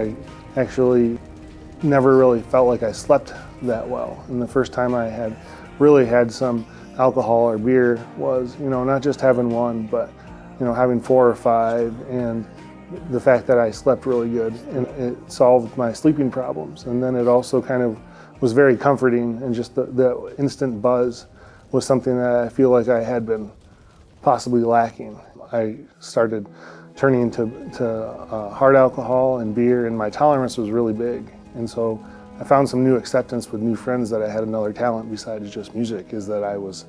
I actually never really felt like I slept that well. And the first time I had really had some alcohol or beer was, not just having one, but, having 4 or 5, and the fact that I slept really good, and it solved my sleeping problems. And then it also kind of was very comforting, and just the instant buzz was something that I feel like I had been possibly lacking. I started turning to hard alcohol and beer, and my tolerance was really big. And so I found some new acceptance with new friends that I had another talent besides just music, is that I was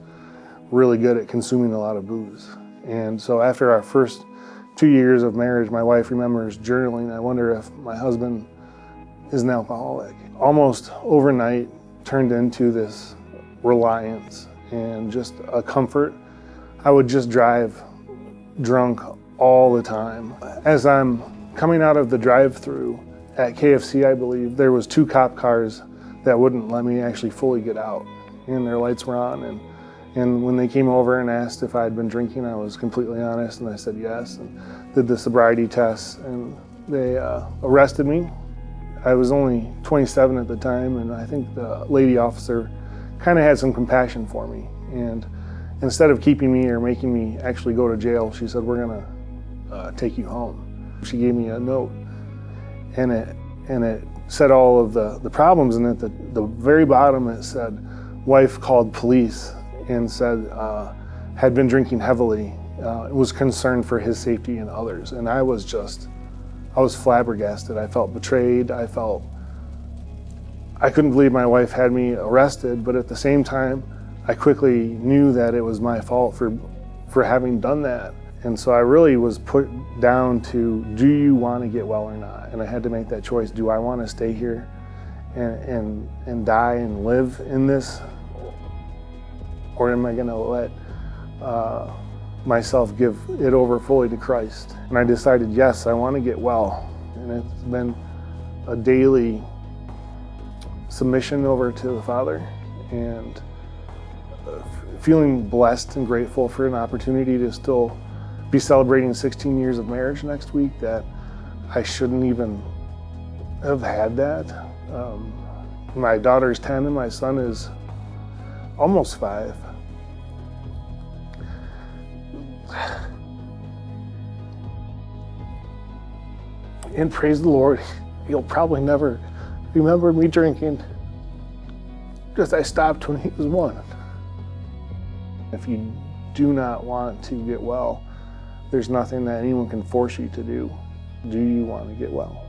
really good at consuming a lot of booze. And so after our first 2 years of marriage, my wife remembers journaling, I wonder if my husband is an alcoholic. Almost overnight turned into this reliance and just a comfort. I would just drive drunk all the time. As I'm coming out of the drive-through at KFC, I believe, there was 2 cop cars that wouldn't let me actually fully get out, and their lights were on. And when they came over and asked if I had been drinking, I was completely honest, and I said yes, and did the sobriety tests, and they arrested me. I was only 27 at the time, and I think the lady officer kind of had some compassion for me. And instead of keeping me or making me actually go to jail, she said, "We're gonna take you home." She gave me a note, and it said all of the problems, and at the very bottom it said, "Wife called police and said had been drinking heavily, was concerned for his safety and others." And I was flabbergasted. I felt betrayed. I couldn't believe my wife had me arrested, but at the same time, I quickly knew that it was my fault for having done that. And so I really was put down to, do you want to get well or not? And I had to make that choice. Do I want to stay here and die and live in this? Or am I going to let myself give it over fully to Christ? And I decided, yes, I want to get well. And it's been a daily submission over to the Father, and feeling blessed and grateful for an opportunity to still be celebrating 16 years of marriage next week, that I shouldn't even have had that. My daughter's 10 and my son is almost 5. And praise the Lord, he'll probably never remember me drinking, because I stopped when he was 1. If you do not want to get well, there's nothing that anyone can force you to do. Do you want to get well?